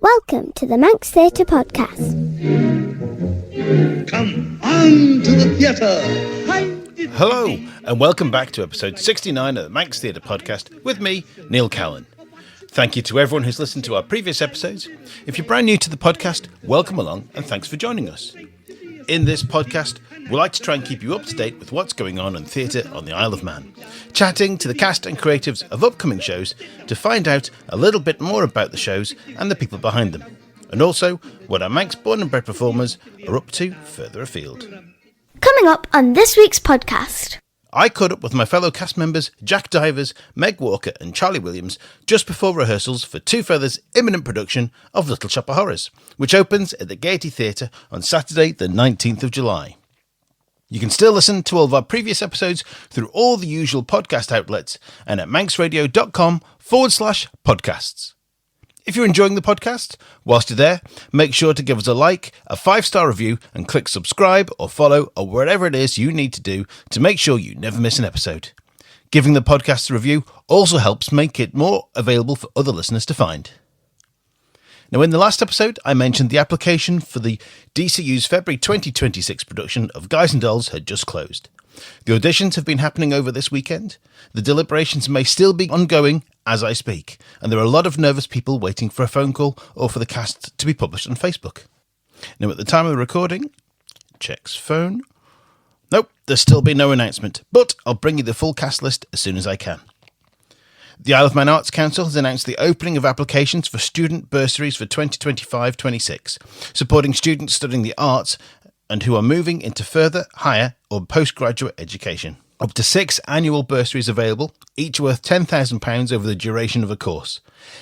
Welcome to the Manx Theatre Podcast. Come on to the theatre. Hello, and welcome back to episode 69 of the Manx Theatre Podcast with me, Neil Callin. Thank you to everyone who's listened to our previous episodes. If you're brand new to the podcast, welcome along and thanks for joining us. In this podcast, we like to try and keep you up to date with what's going on in theatre on the Isle of Man, chatting to the cast and creatives of upcoming shows to find out a little bit more about the shows and the people behind them, and also what our Manx born and bred performers are up to further afield. Coming up on this week's podcast. I caught up with my fellow cast members Jack Divers, Meg Walker and Charlie Williams just before rehearsals for Two Feathers' imminent production of Little Shop of Horrors, which opens at the Gaiety Theatre on Saturday the 19th of July. You can still listen to all of our previous episodes through all the usual podcast outlets and at manxradio.com/podcasts. If you're enjoying the podcast, whilst you're there, make sure to give us a like, a 5-star review, and click subscribe or follow or whatever it is you need to do to make sure you never miss an episode. Giving the podcast a review also helps make it more available for other listeners to find. Now, in the last episode, I mentioned the application for the DCU's February 2026 production of Guys and Dolls had just closed. The auditions have been happening over this weekend. The deliberations may still be ongoing as I speak, and there are a lot of nervous people waiting for a phone call or for the cast to be published on Facebook. Now, at the time of the recording, checks phone. Nope, there's still been no announcement, but I'll bring you the full cast list as soon as I can. The Isle of Man Arts Council has announced the opening of applications for student bursaries for 2025-26, supporting students studying the arts and who are moving into further, higher or postgraduate education. Up to 6 annual bursaries available, each worth £10,000 over the duration of a course.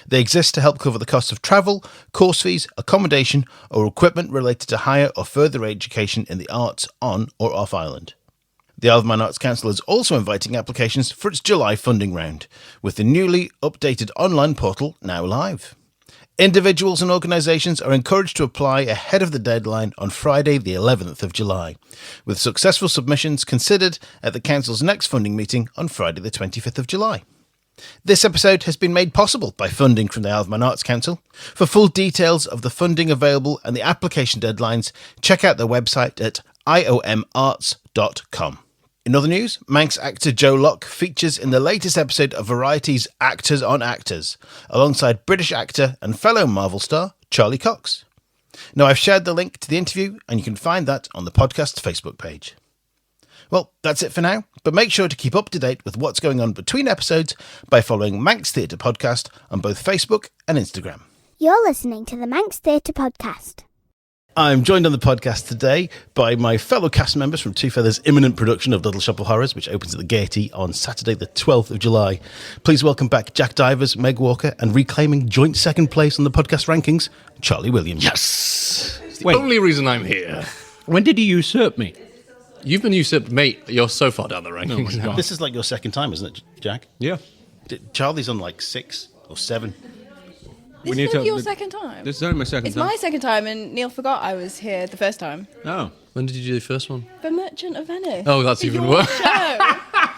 They exist to help cover the cost of travel, course fees, accommodation or equipment related to higher or further education in the arts on or off island. The Isle of Man Arts Council is also inviting applications for its July funding round, with the newly updated online portal now live. Individuals and organisations are encouraged to apply ahead of the deadline on Friday the 11th of July, with successful submissions considered at the Council's next funding meeting on Friday the 25th of July. This episode has been made possible by funding from the Isle of Man Arts Council. For full details of the funding available and the application deadlines, check out their website at iomarts.com. In other news, Manx actor Joe Locke features in the latest episode of Variety's Actors on Actors, alongside British actor and fellow Marvel star Charlie Cox. Now, I've shared the link to the interview, and you can find that on the podcast's Facebook page. Well, that's it for now, but make sure to keep up to date with what's going on between episodes by following Manx Theatre Podcast on both Facebook and Instagram. You're listening to the Manx Theatre Podcast. I'm joined on the podcast today by my fellow cast members from Two Feathers' imminent production of Little Shop of Horrors, which opens at the Gaiety on Saturday the 12th of July. Please welcome back Jack Divers, Meg Walker, and reclaiming joint second place on the podcast rankings, Charlie Williams. Yes! It's the only reason I'm here. When did he usurp me? You've been usurped, mate. You're so far down the rankings now. This is like your second time, isn't it, Jack? Yeah. Charlie's on like 6 or 7. This is your second time? This is only my second It's time. my second time, and Neil forgot I was here the first time. Oh. When did you do the first one? The Merchant of Venice. Oh, that's even Your worse. show.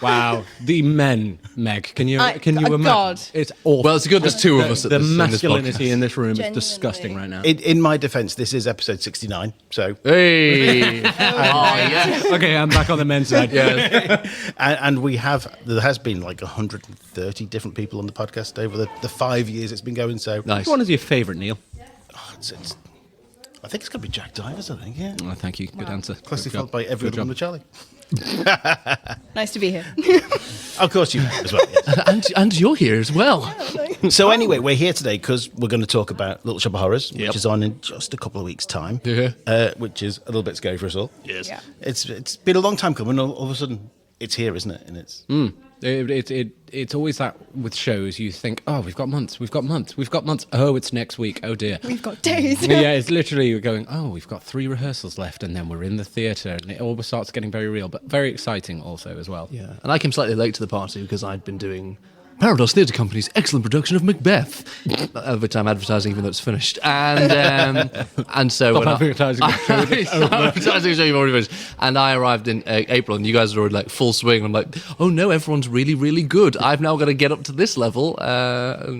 Wow. The men, Meg. Can you imagine? God. It's awful. Well, it's good there's two of us at The this masculinity in in this room is Genuinely. disgusting right now. In my defence, this is episode 69, so... Hey! yeah. Okay, I'm back on the men's side. Yeah. And there has been like 130 different people on the podcast over the 5 years it's been going, so... Nice. Which one is your favourite, Neil? It's I think it's going to be Jack Divers, I think, yeah. Oh, thank you. Good answer. Closely Good followed job. by every Good other one job. with Charlie. Nice to be here. Of course you have as well, yes. and you're here as well. So anyway, we're here today because we're going to talk about Little Shop of Horrors, Yep. which is on in just a couple of weeks' time, Yeah. which is a little bit scary for us all. Yes. Yeah. It's been a long time coming, all of a sudden it's here, isn't it? And it's... It's always that with shows. You think, oh, we've got months. Oh, it's next week. Oh dear. We've got days. Yeah, it's literally you're going, oh, we've got 3 rehearsals left, and then we're in the theatre, and it all starts getting very real, but very exciting also as well. Yeah. And I came slightly late to the party because I'd been doing Paradox Theatre Company's excellent production of Macbeth, which I'm advertising even though it's finished. And so Stop when advertising the show that's over. advertising the show you've already finished. And I arrived in April, and you guys are already like full swing. I'm like, oh no, everyone's really, really good. I've now got to get up to this level, so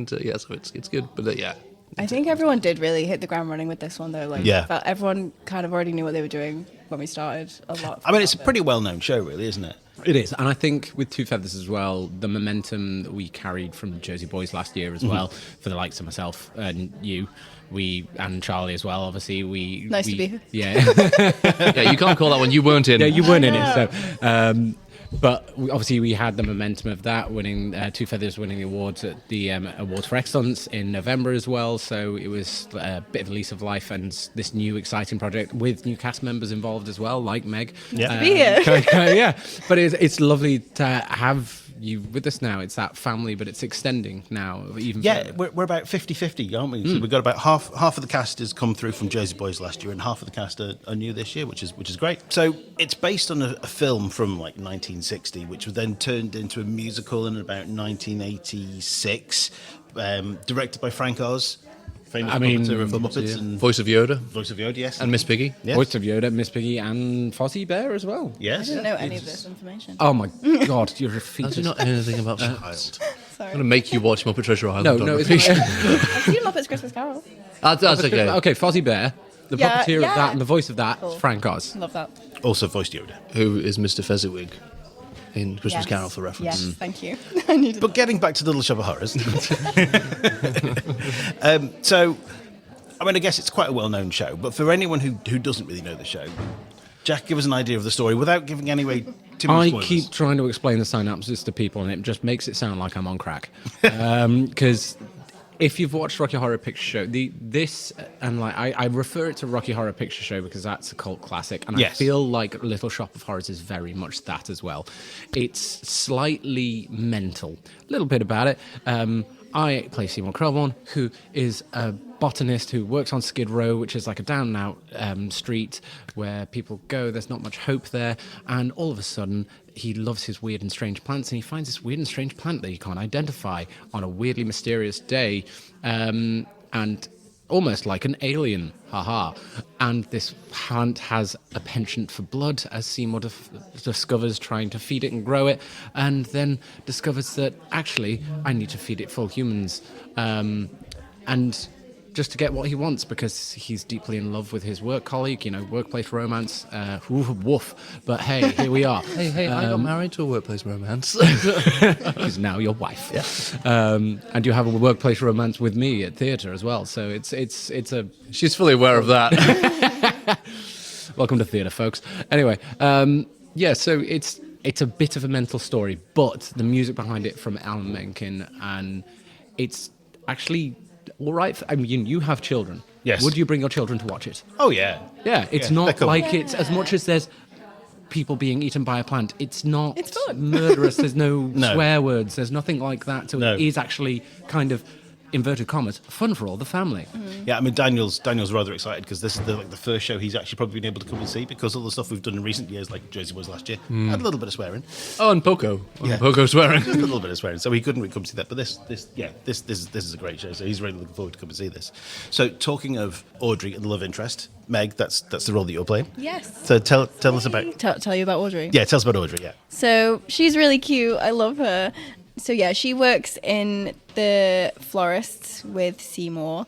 it's good. But yeah, I think everyone did really hit the ground running with this one, though. Like, Yeah. felt everyone kind of already knew what they were doing when we started. A lot. I mean, it's a pretty well-known show, really, isn't it? It is, and I think with Two Feathers as well, the momentum that we carried from Jersey Boys last year as well, for the likes of myself and you, and Charlie as well. Obviously, Nice to be here. Yeah, Yeah, you can't call that one. You weren't in. yeah, you weren't in it, so. But obviously, we had the momentum of that, winning Two Feathers, winning the awards at the Awards for Excellence in November as well. So it was a bit of a lease of life, and this new exciting project with new cast members involved as well, like Meg. Yeah. Be here. Yeah, but it's lovely to have you with us now. It's that family, but it's extending now even Yeah, further. we're about 50-50, aren't we? So we've got about half of the cast has come through from Jersey Boys last year, and half of the cast are new this year, which is great. So it's based on a film from like 1960, which was then turned into a musical in about 1986, directed by Frank Oz, famous puppeteer of the Muppets and Voice of Yoda voice of Yoda, yes, and Miss Piggy. yes. Voice of Yoda, Miss Piggy, and Fozzie Bear as well. I Yes. didn't know any of this information. Oh my God, you're a I fetus. do not know anything about child. Child. Sorry. I'm going to make you watch Muppet Treasure Island. No, on it's repeat. I've seen Muppets Christmas Carol. That's okay. Okay, Fozzie Bear, the Yeah, puppeteer of yeah. that and the voice of that Cool. is Frank Oz. Love that. Also voiced Yoda. Who is Mr. Fezziwig in Christmas Yes. Carol for reference? Yes, thank you. I needed But getting back to the Little Shop of Horrors. So, I mean, I guess it's quite a well-known show, but for anyone who doesn't really know the show, Jack, give us an idea of the story without giving away too many I spoilers. keep trying to explain the synopsis to people, and it just makes it sound like I'm on crack. Because if you've watched Rocky Horror Picture Show, I refer it to Rocky Horror Picture Show because that's a cult classic, and Yes. I feel like Little Shop of Horrors is very much that as well. It's slightly mental, a little bit about it. I play Seymour Krelborn, who is a botanist who works on Skid Row, which is like a down and out street where people go. There's not much hope there. And all of a sudden, he loves his weird and strange plants, and he finds this weird and strange plant that he can't identify on a weirdly mysterious day. And almost like an alien, haha. And this plant has a penchant for blood, as Seymour discovers, trying to feed it and grow it, and then discovers that actually I need to feed it full humans, and just to get what he wants, because he's deeply in love with his work colleague, workplace romance. Woof. But hey, here we are. Hey, I got married to a workplace romance. Is now your wife. Yeah. And you have a workplace romance with me at theatre as well. So it's a She's fully aware of that. welcome to theatre, folks. Anyway, so it's a bit of a mental story, but the music behind it from Alan Menken, and it's actually all right. I mean, you have children. Yes. Would you bring your children to watch it? Oh, yeah. Yeah, it's Yeah, they're not cool. like it's as much as there's people being eaten by a plant. It's not It's fun. murderous. There's no, No. swear words. There's nothing like that. So No. it is actually kind of, inverted commas, fun for all the family. Yeah, I mean, Daniel's rather excited because this is the first show he's actually probably been able to come and see, because all the stuff we've done in recent years, like Jersey Boys last year, had a little bit of swearing. Oh, and Poco. Yeah. Poco swearing. Just a little bit of swearing, so he couldn't really come see that. But this is a great show, so he's really looking forward to come and see this. So, talking of Audrey and the love interest, Meg, that's the role that you're playing. Yes. So tell us about. Tell you about Audrey. Yeah, tell us about Audrey. Yeah. So she's really cute. I love her. So yeah, she works in the florists with Seymour,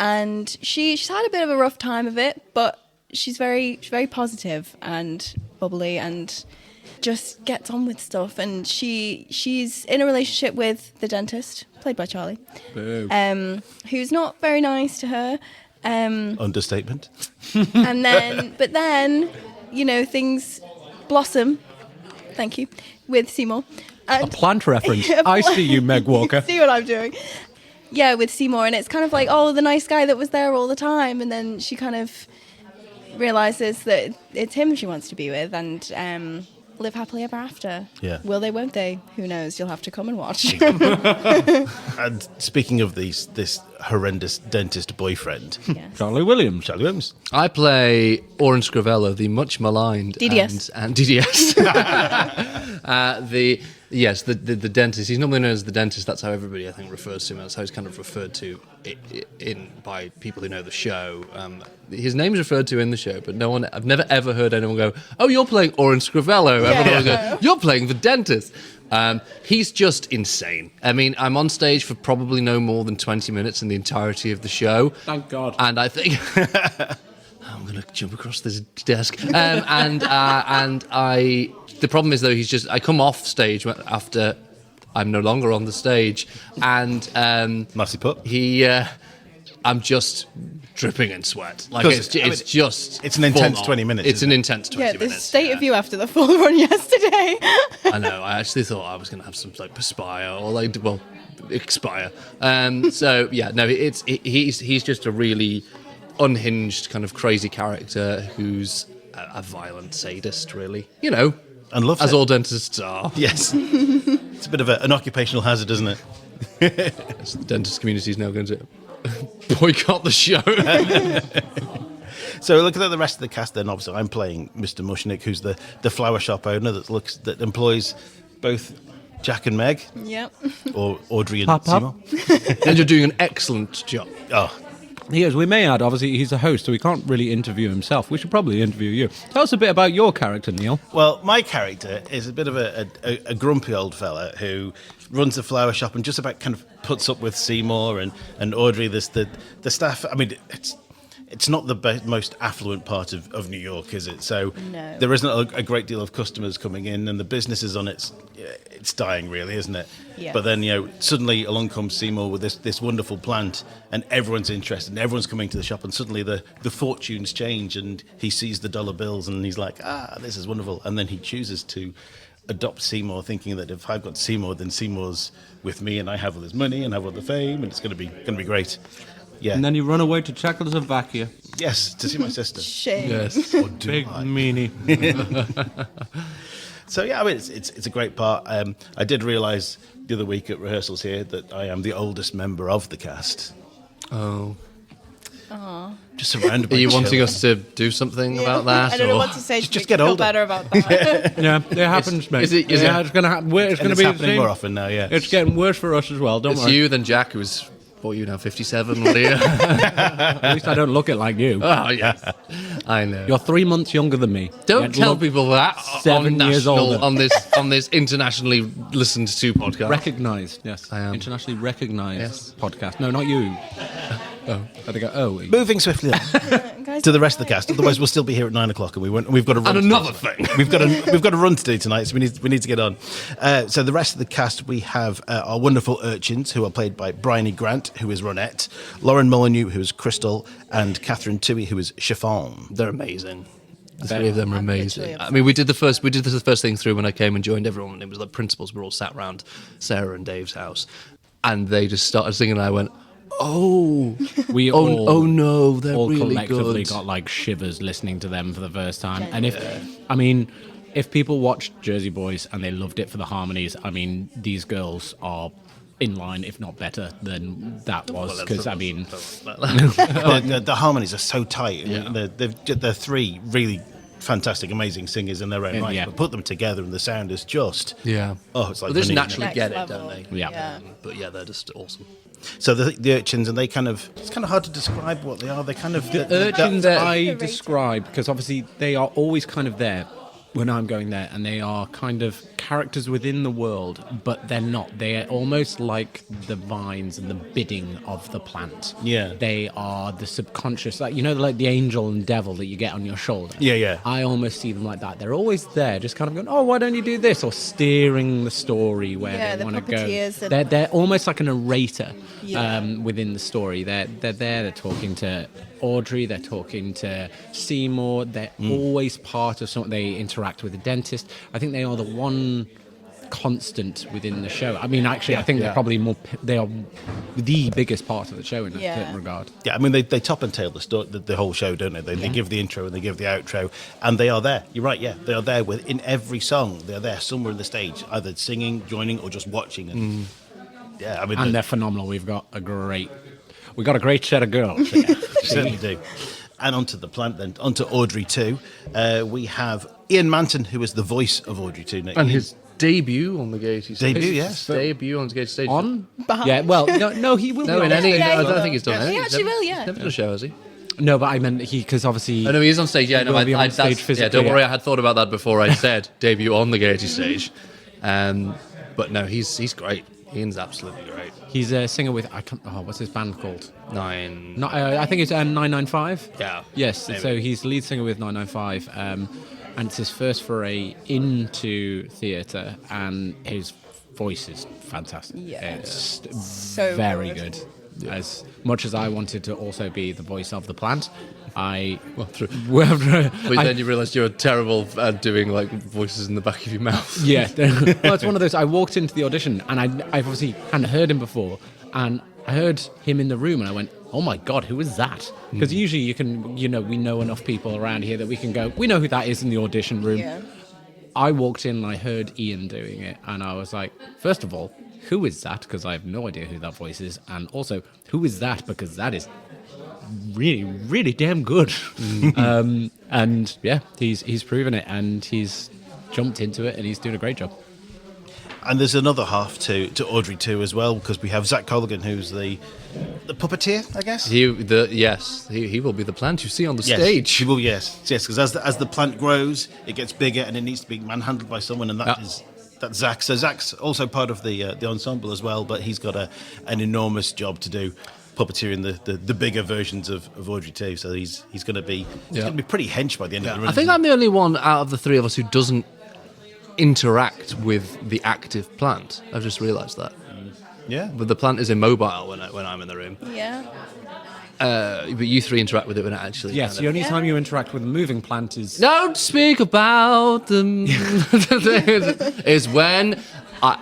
and she's had a bit of a rough time of it, but she's very positive and bubbly and just gets on with stuff. And she's in a relationship with the dentist, played by Charlie, who's not very nice to her. Understatement. But then, things blossom. Thank you, with Seymour. A And plant reference. I see you, Meg Walker. see what I'm doing. Yeah, with Seymour, and it's kind of like, oh, the nice guy that was there all the time, and then she kind of realizes that it's him she wants to be with, and live happily ever after. Yeah. Will they? Won't they? Who knows? You'll have to come and watch. And speaking of this horrendous dentist boyfriend, Yes. Charlie Williams. Charlie Williams. I play Oren Scrivello, the much maligned DDS. and DDS, Yes, the dentist. He's normally known as the dentist. That's how everybody, I think, refers to him. That's how he's kind of referred to by people who know the show. His name's referred to in the show, but I've never ever heard anyone go, "Oh, you're playing Orange Scrivello." Everyone will go, "You're playing the dentist." He's just insane. I mean, I'm on stage for probably no more than 20 minutes in the entirety of the show. Thank God. And I think I'm going to jump across this desk. The problem is though, I come off stage after I'm no longer on the stage, and Nicely put. I'm just dripping in sweat. Like it's an intense 20 minutes. It's an intense 20 The minutes. state of you after the full run yesterday. I know. I actually thought I was going to have some like perspire or expire. So yeah, no, he's just a really unhinged kind of crazy character who's a violent sadist, really. You know, and loves as it. all dentists are. Yes. It's a bit of an occupational hazard, isn't it? The dentist community is now going to boycott the show. So looking at the rest of the cast, then obviously I'm playing Mr. Mushnick, who's the flower shop owner that employs both Jack and Meg, Yep. or Audrey and Pop, pop. Seymour. And you're doing an excellent job. Oh, He is. We may add, obviously, he's a host, so he can't really interview himself. We should probably interview you. Tell us a bit about your character, Neil. well, my character is a bit of a grumpy old fella who runs the flower shop and just about kind of puts up with Seymour and Audrey. The staff. I mean, it's not the most affluent part of New York, is it? So No. there isn't a great deal of customers coming in, and the business is on it's dying, really, isn't it? Yeah. But then suddenly along comes Seymour with this wonderful plant, and everyone's interested, and everyone's coming to the shop, and suddenly the fortunes change, and he sees the dollar bills, and he's like, this is wonderful, and then he chooses to adopt Seymour, thinking that if I've got Seymour, then Seymour's with me, and I have all his money, and I have all the fame, and it's going to be great. Yeah. And then you run away to Czechoslovakia. Yes, to see my sister. Shame. Yes. Or do Big I? meanie. So yeah, I mean it's a great part. I did realise the other week at rehearsals here that I am the oldest member of the cast. Oh. Just surrounded by Are you children. wanting us to do something about that? I don't know or- what to say to Just make get you feel older. better about that. Yeah, it happens, mate. is it- yeah, it's going to happen. It's And going to it's be the happening same. more often now. Yeah. It's getting worse for us as well. Don't It's worry. you, then Jack, who's, what are you now, 57? What are you? At least I don't look it like you. Oh, yes. I know. You're 3 months younger than me. Don't Yet tell look people that 7 on years national, older. on this internationally listened to podcast. Recognised, yes. I am. Internationally recognised Yes. podcast. No, not you. Oh, had to go. Oh, Moving swiftly on Guys, to the rest of the cast. Otherwise, we'll still be here at 9 o'clock, and we've got to run. And to another do thing. We've got a run to do tonight, so we need to get on. So the rest of the cast, we have our wonderful urchins, who are played by Bryony Grant, who is Ronette, Lauren Molyneux, who is Crystal, and Catherine Toohey, who is Chiffon. They're amazing. The three of them are I'm amazing. literally I mean, we did the first thing through when I came and joined everyone. And it was like principals were all sat around Sarah and Dave's house, and they just started singing. And I went, "Oh, we oh, all, oh no, they're all really collectively good." got like shivers listening to them for the first time. And if people watched Jersey Boys and they loved it for the harmonies, I mean, these girls are in line, if not better, than that was. Because The harmonies are so tight. Yeah. They're three really fantastic, amazing singers in their own right. Yeah. But put them together, and the sound is just Yeah. it's like Well, they just honey. naturally Next get it, level. don't they? Yeah. But yeah, they're just awesome. So the urchins, and it's kind of hard to describe what they are. They kind of The urchins I describe, because obviously they are always kind of there when I'm going there, and they are kind of characters within the world, but they're not. They are almost like the vines and the bidding of the plant. Yeah. They are the subconscious, like like the angel and devil that you get on your shoulder. Yeah, yeah. I almost see them like that. They're always there, just kind of going, "Oh, why don't you do this?" or steering the story where Yeah, they the want to go. puppeteers and- They're almost like a narrator Yeah. within the story. They're there. They're talking to Audrey. They're talking to Seymour. They're always part of something. They interact with the dentist. I think they are the one constant within the show. I mean, actually, I think they're probably more. They are the biggest part of the show in a certain regard. Yeah, I mean, they top and tail the whole show, don't they? They give the intro and they give the outro, and they are there. You're right, yeah. They are there in every song. They're there somewhere in the stage, either singing, joining, or just watching. And yeah, I mean, And they're phenomenal. We've got a great set of girls. certainly do. And onto the plant, then onto Audrey too. We have Ian Manton, who is the voice of Audrey too. Now, And Ian- his debut on the Gaiety stage. Debut, yes. Debut on the Gaiety stage. On? Yeah, well, no, he will No, be in on any. stage. No, I don't think he's done He anything. actually will, yeah. Never done a show, has he? No, but I meant because obviously... Oh, no, he is on stage. Yeah, He no, will be on that's- stage yeah, physically, don't worry. yeah. I had thought about that before I said debut on the Gaiety stage. But no, he's great. Ian's absolutely great. He's a singer with... what's his band called? Nine. Not, I think it's 995. Yeah. Yes, maybe. so he's the lead singer with 995, and it's his first foray into theatre, and his voice is fantastic. Yeah. It's So very good. good. As much as I wanted to also be the voice of the plant, I... But I- then you realised you were terrible at doing like voices in the back of your mouth. Yeah, well, it's one of those. I walked into the audition, and I've obviously hadn't heard him before, and I heard him in the room, and I went, "Oh my god, who is that?" Because usually we know enough people around here that we can go, we know who that is in the audition room. Yeah. I walked in, and I heard Ian doing it, and I was like, first of all, who is that? Because I have no idea who that voice is, and also, who is that? Because that is really, really damn good. And yeah, he's proven it, and he's jumped into it, and he's doing a great job. And there's another half to Audrey too as well, because we have Zach Colligan, who's the puppeteer, I guess. He will be the plant you see on the Yes, stage. he will. Yes, because as the plant grows, it gets bigger, and it needs to be manhandled by someone, and that's Zach. So Zach's also part of the ensemble as well, but he's got an enormous job to do, puppeteering the bigger versions of Audrey too. So he's going to be pretty hench by the end of the run. I think I'm the only one out of the three of us who doesn't interact with the active plant. I've just realised that. Yeah. But the plant is immobile when I'm in the room. Yeah. But you three interact with it when it actually. Yes, the only time you interact with a moving plant is... Don't speak about them. Is when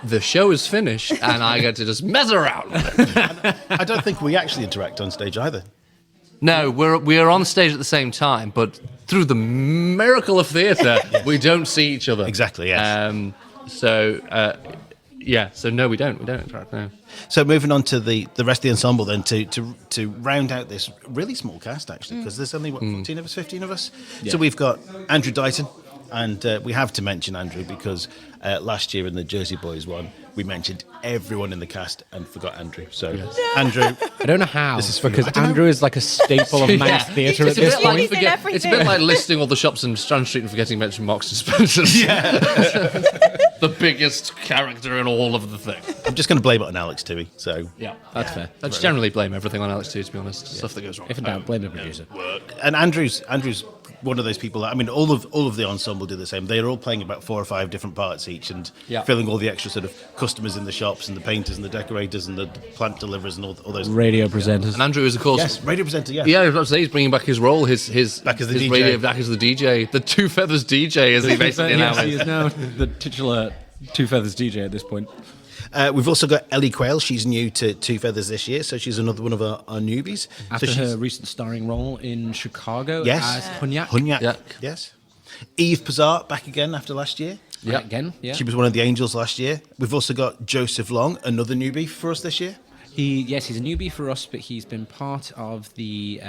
the show is finished and I get to just mess around. I don't think we actually interact on stage either. No, we are on stage at the same time, but through the miracle of theatre, we don't see each other. Exactly, yes. So no, we don't interact. No. So moving on to the rest of the ensemble then, to round out this really small cast actually, because there's only 14 of us, 15 of us. Yeah. So we've got Andrew Dighton, and we have to mention Andrew because last year in the Jersey Boys one, we mentioned everyone in the cast and forgot Andrew. So Andrew, I don't know how, This is for you. because I don't know. Andrew is like a staple of Manx theatre at It's a this bit like point. He's in everything. it's a bit like listing all the shops in Strand Street and forgetting to mention Marks and Spencer's. yeah, The biggest character in all of the thing. I'm just going to blame it on Alex Toohey. So Yeah, That's fair. I just generally blame everything on Alex too, to be honest. Stuff that goes wrong. If in doubt, blame the producer. and Andrew's one of those people that, I mean, all of the ensemble do the same. They're all playing about 4 or 5 different parts each, and filling all the extra sort of customers in the shops and the painters and the decorators and the plant deliverers and all those. Radio presenters. And Andrew is, of course, Yes, radio presenter. Yeah, yeah, I was about to say he's bringing back his role, his Back as the his DJ. radio back as the DJ, the Two Feathers DJ, as he basically now Yes, he is. is now the titular Two Feathers DJ at this point. We've also got Ellie Quayle. She's new to Two Feathers this year, so she's another one of our newbies. After so her recent starring role in Chicago Yes. as Hunyak. Hunyak, Yeah. yes. Eve Pazart back again after last year. Yeah. Again, yeah. She was one of the angels last year. We've also got Joseph Long, another newbie for us this year. He's a newbie for us, but he's been part of the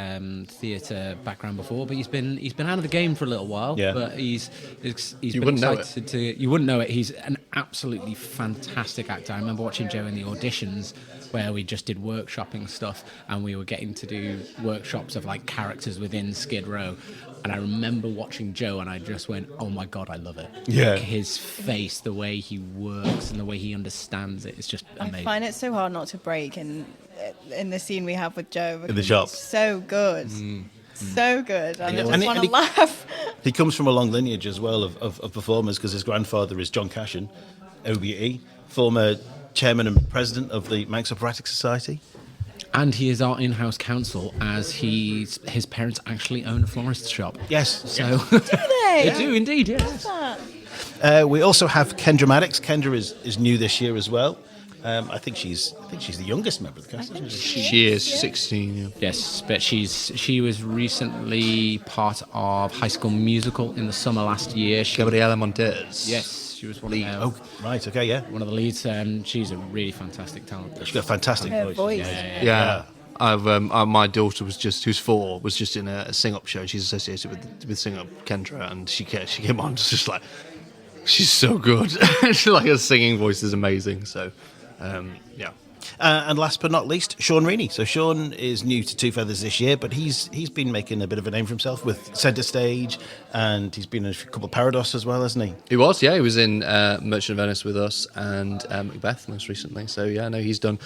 theatre background before. But he's been out of the game for a little while. Yeah. But he's You been wouldn't know excited to. You wouldn't know it. He's an absolutely fantastic actor. I remember watching Joe in the auditions where we just did workshopping stuff, and we were getting to do workshops of like characters within Skid Row. And I remember watching Joe, and I just went, "Oh my god, I love it!" Yeah. Like, his face, the way he works, and the way he understands it, it's just amazing. I find it so hard not to break in the scene we have with Joe. In the shop. It's so good. So good. I just And want he- to laugh. He comes from a long lineage as well of performers, because his grandfather is John Cashin, OBE, former chairman and president of the Manx Operatic Society. And he is our in-house counsel, as his parents actually own a florist shop. Yes. So Hey, they do indeed, yes. We also have Kendra Maddox. Kendra is new this year as well. I think she's the youngest member of the cast, isn't she? She is 16. Yeah. Yes, but she was recently part of High School Musical in the summer last year. Gabriela Montez. Yes, she was one Oh, right. Okay. Yeah. of the leads, and she's a really fantastic talent. She's got a fantastic her voice. voice. Yeah. I've my daughter who's 4, was just in a sing-up show. She's associated with sing-up Kendra, and she came on just like, She's so good. Like her singing voice is amazing. So, yeah. And last but not least, Sean Reaney. So Sean is new to Two Feathers this year, but he's been making a bit of a name for himself with Centre Stage, and he's been in a couple of Parados as well, hasn't he? He was, yeah. He was in Merchant of Venice with us and Macbeth most recently. So yeah, no, he's doing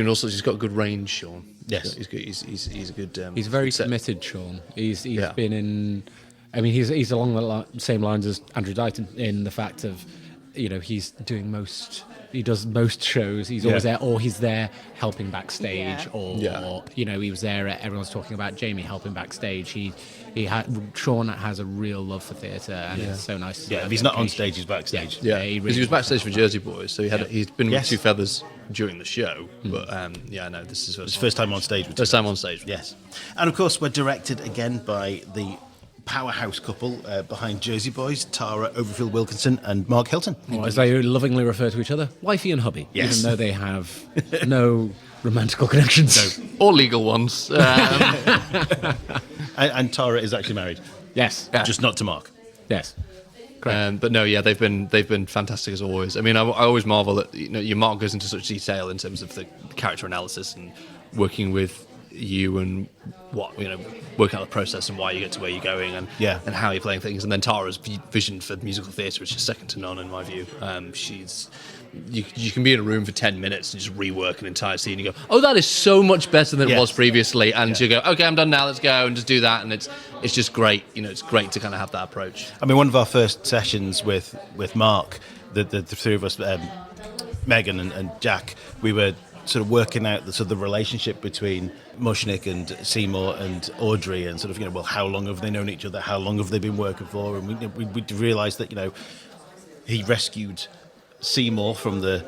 all sorts. He's got good range, Sean. Yes, he's good. He's a good. He's very committed, Sean. He's been in. I mean, he's along the same lines as Andrew Dighton in the fact of, he's doing most. He does most shows. He's always there, or he's there helping backstage, or he was there. Everyone's talking about Jamie helping backstage. Sean has a real love for theatre, and it's so nice to see. Yeah, if he's not on stage, he's backstage. Yeah, he because he was backstage for Jersey Boys, so he's been Yes. with Two Feathers during the show. But this is His first time on stage. First time on stage. Yes. And of course, we're directed again by the powerhouse couple behind Jersey Boys, Tara Overfield Wilkinson and Mark Hilton. Or as they lovingly refer to each other, wifey and hubby, Yes. even though they have no romantical connections. Or legal ones. And Tara is actually married, Yes. just not to Mark. Yes. But no, yeah, they've been fantastic as always. I mean, I always marvel that your Mark goes into such detail in terms of the character analysis and working with you and working out the process and why you get to where you're going and how you're playing things. And then Tara's vision for musical theatre, which is second to none in my view. You can be in a room for 10 minutes and just rework an entire scene and go, oh, that is so much better than it was previously. And you go, okay, I'm done now, let's go, and just do that. And it's just great. It's great to kind of have that approach. I mean, one of our first sessions with Mark, the three of us, Megan and Jack, we were sort of working out the relationship between Mushnick and Seymour and Audrey, and sort of, how long have they known each other? How long have they been working for? And we realised that, he rescued Seymour from the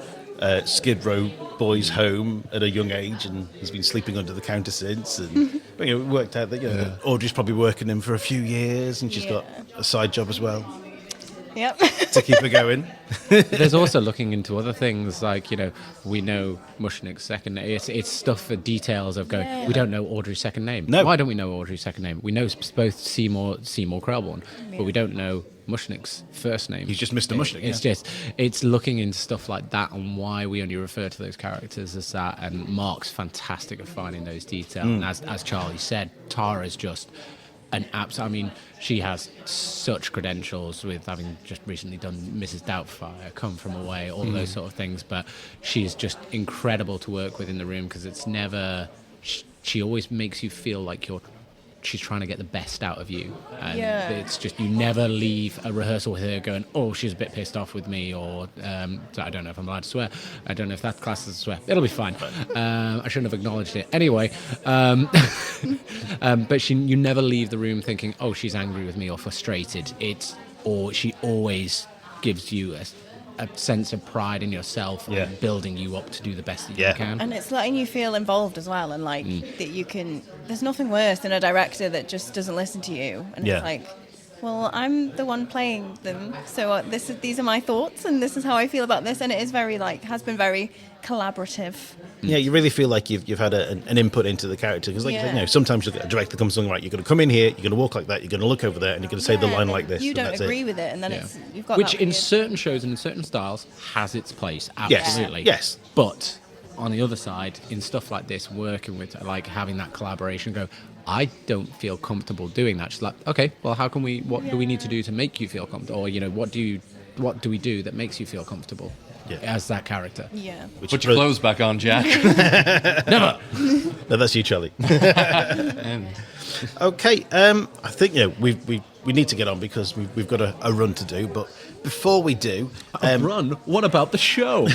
Skid Row boys' home at a young age, and he's been sleeping under the counter since. And we worked out that Audrey's probably working him for a few years, and she's got a side job as well. Yep. To keep her going. There's also looking into other things like, we know Mushnick's second name. It's stuff for details of going, we don't know Audrey's second name. No. Why don't we know Audrey's second name? We know both Seymour Krelborn, but we don't know Mushnick's first name. He's just Mr. Mushnick. It's looking into stuff like that and why we only refer to those characters as that. And Mark's fantastic at finding those details. And as Charlie said, Tara's just an absolute. I mean, she has such credentials with having just recently done Mrs. Doubtfire, Come From Away, all those sort of things. But she's just incredible to work with in the room because it's never. She always makes you feel like she's trying to get the best out of you, and it's just you never leave a rehearsal with her going, oh, she's a bit pissed off with me, or I don't know if I'm allowed to swear, I don't know if that class is a swear, it'll be fine. I shouldn't have acknowledged it anyway. But you never leave the room thinking, oh, she's angry with me or frustrated. She always gives you a sense of pride in yourself and building you up to do the best that you can. And it's letting you feel involved as well, and that you can. There's nothing worse than a director that just doesn't listen to you, and it's like, well, I'm the one playing them, so these are my thoughts, and this is how I feel about this, and it is very has been very collaborative. Yeah, you really feel like you've had an input into the character because, sometimes a director comes along, right, you're going to come in here, you're going to walk like that, you're going to look over there, and you're going to say the line like this. You don't agree with it, and then you've got which that in weird. certain shows and in certain styles has its place, absolutely. Yes. But on the other side, in stuff like this, working with having that collaboration, go, I don't feel comfortable doing that. She's like, okay, well, what do we need to do to make you feel comfortable, or what do we do that makes you feel comfortable? As that character. Yeah. Put your clothes back on, Jack. Never. No, that's you, Charlie. Okay, I think we need to get on because we've got a run to do. But before we do, Run. What about the show?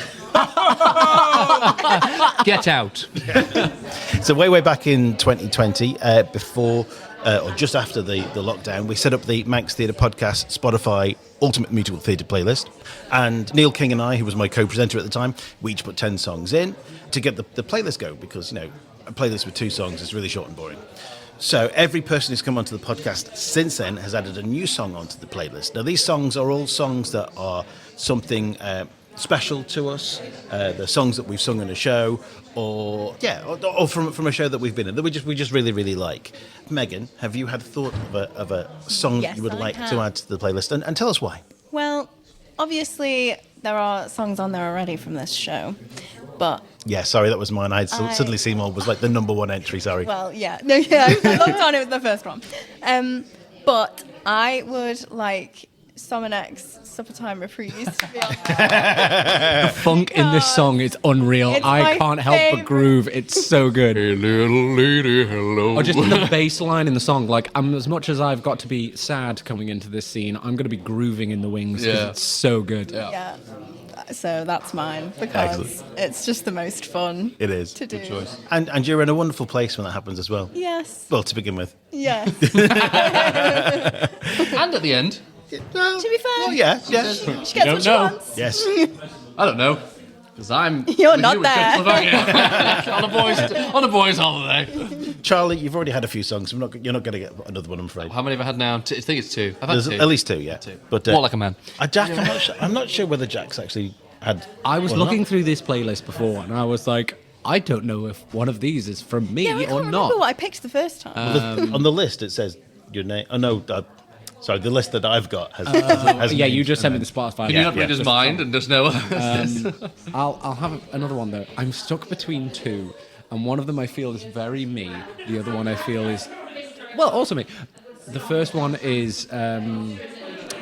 Get out. So way back in 2020, before or just after the lockdown, we set up the Manx Theatre Podcast Spotify Ultimate Musical Theatre playlist. And Neil King and I, who was my co-presenter at the time, we each put 10 songs in to get the playlist go because, a playlist with 2 songs is really short and boring. So every person who's come onto the podcast since then has added a new song onto the playlist. Now, these songs are all songs that are something special to us. They're songs that we've sung in a show or from a show that we've been in that we just really, really like. Megan, have you had thought of a song Yes, you would I like have. to add to the playlist? And tell us why. Well, obviously there are songs on there already from this show, but Yeah, sorry, that was mine. Suddenly Seymour was like the number one entry, sorry. well, yeah, no, yeah, I looked on it with the first one. But I would like Somonek's Supper Time Reprise to be on there. The funk in this song is unreal. It's I my can't help but favourite. groove. It's so good. Hey, little lady, hello. Or just the bass line in the song. Like, as much as I've got to be sad coming into this scene, I'm going to be grooving in the wings because Yeah. it's so good. Yeah. So that's mine because Excellent. it's just the most fun It is. to do. Good choice. And you're in a wonderful place when that happens as well. Yes. Well, to begin with. Yes. And at the end, Well, To be fair. Well, yeah. She gets what she know. wants. Yes. I don't know. Because I'm You're with not you in there. Czechoslovakia. on a boys' holiday. Charlie, you've already had a few songs. You're not going to get another one, I'm afraid. How many have I had now? I think it's 2. I've had There's 2. at least 2, yeah. But Walk like a man. Jack, I'm not sure whether Jack's actually had. I was one or looking not. through this playlist before and I was like, I don't know if one of these is from me Yeah, I can't or remember not. what I picked the first time. On the list, it says your name. Oh no, sorry. The list that I've got has. has Yeah, names you just sent me and the Spotify. Can you not read his mind and just know? I'll have another one though. I'm stuck between two, and one of them I feel is very me. The other one I feel is, well, also me. The first one is I'm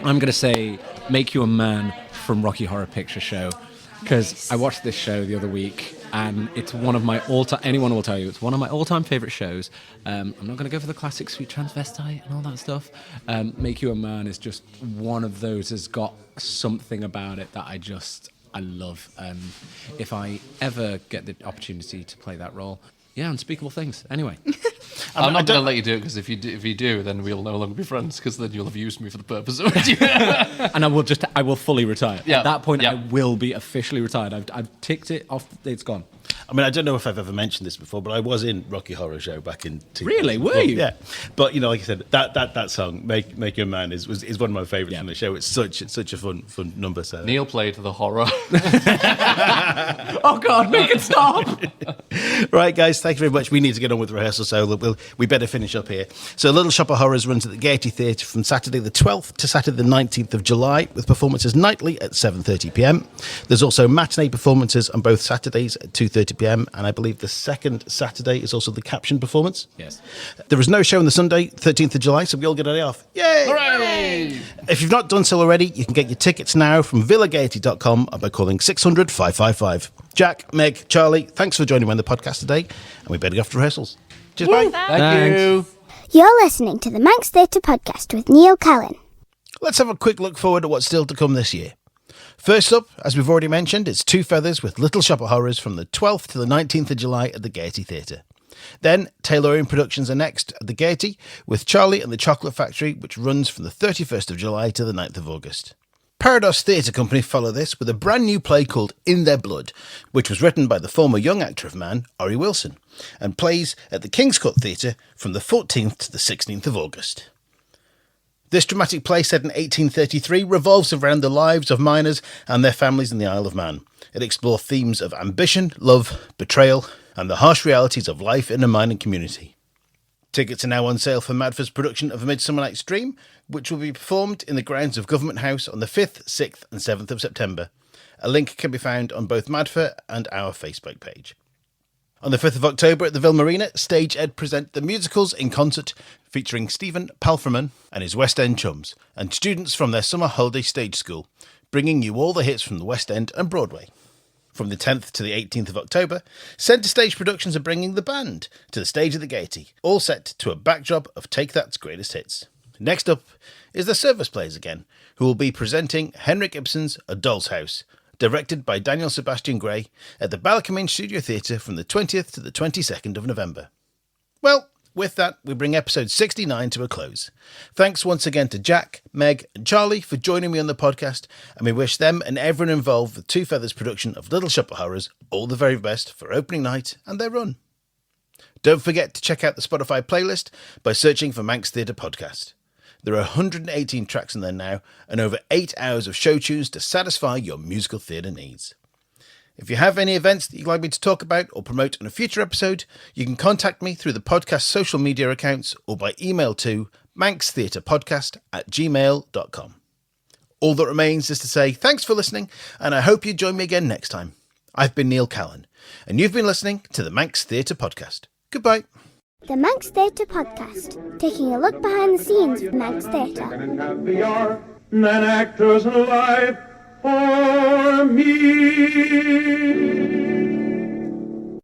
gonna say "Make You a Man" from Rocky Horror Picture Show, because I watched this show the other week, and it's one of my all-time. Anyone will tell you it's one of my all-time favorite shows. I'm not gonna go for the classic sweet transvestite and all that stuff. "Make You a Man" is just one of those. Has got something about it that I love. If I ever get the opportunity to play that role, yeah, unspeakable things. Anyway, I'm not going to let you do it because if you do, then we'll no longer be friends because then you'll have used me for the purpose of it. and I will fully retire. Yeah, At that point, yeah. I will be officially retired. I've ticked it off. It's gone. I mean, I don't know if I've ever mentioned this before, but I was in Rocky Horror Show back in 2000. Really? Were you? Yeah. But like I said, that song, "Make You a Man," is one of my favourites Yeah. from the show. It's such a fun number. So Neil played the horror. Oh God, make it stop! Right, guys, thank you very much. We need to get on with rehearsal, so we better finish up here. So Little Shop of Horrors runs at the Gaiety Theatre from Saturday the 12th to Saturday the 19th of July, with performances nightly at 7:30pm. There's also matinee performances on both Saturdays at 2:30pm, and I believe the second Saturday is also the caption performance. Yes. There is no show on the Sunday, 13th of July, so we all get a day off. Yay! Hooray! If you've not done so already, you can get your tickets now from villagaiety.com by calling 600 555. Jack, Meg, Charlie, thanks for joining me on the podcast today, and we better go off to rehearsals. Cheers, bye. Thank you. You're listening to the Manx Theatre Podcast with Neil Callin. Let's have a quick look forward at what's still to come this year. First up, as we've already mentioned, it's Two Feathers with Little Shop of Horrors from the 12th to the 19th of July at the Gaiety Theatre. Then, Taylorian Productions are next at the Gaiety with Charlie and the Chocolate Factory, which runs from the 31st of July to the 9th of August. Paradox Theatre Company follow this with a brand new play called In Their Blood, which was written by the former young actor of Man, Ori Wilson, and plays at the King's Court Theatre from the 14th to the 16th of August. This dramatic play, set in 1833, revolves around the lives of miners and their families in the Isle of Man. It explores themes of ambition, love, betrayal, and the harsh realities of life in a mining community. Tickets are now on sale for Madford's production of A Midsummer Night's Dream, which will be performed in the grounds of Government House on the 5th, 6th and 7th of September. A link can be found on both Madford and our Facebook page. On the 5th of October at the Ville Marina, Stage Ed present the musicals in concert featuring Stephen Palfreman and his West End chums and students from their summer holiday stage school, bringing you all the hits from the West End and Broadway. From the 10th to the 18th of October, Centre Stage Productions are bringing the band to the stage of the Gaiety, all set to a backdrop of Take That's greatest hits. Next up is the Service Players again, who will be presenting Henrik Ibsen's A Doll's House, directed by Daniel Sebastian Gray, at the Ballacomine Studio Theatre from the 20th to the 22nd of November. Well, with that, we bring episode 69 to a close. Thanks once again to Jack, Meg and Charlie for joining me on the podcast, and we wish them and everyone involved with Two Feathers production of Little Shop of Horrors all the very best for opening night and their run. Don't forget to check out the Spotify playlist by searching for Manx Theatre Podcast. There are 118 tracks in there now, and over 8 hours of show tunes to satisfy your musical theatre needs. If you have any events that you'd like me to talk about or promote in a future episode, you can contact me through the podcast's social media accounts or by email to manxtheatrepodcast@gmail.com. All that remains is to say thanks for listening, and I hope you join me again next time. I've been Neil Callin, and you've been listening to the Manx Theatre Podcast. Goodbye. The Manx Theatre Podcast, taking a look behind the scenes of Manx Theatre. And happier than actors alive for me.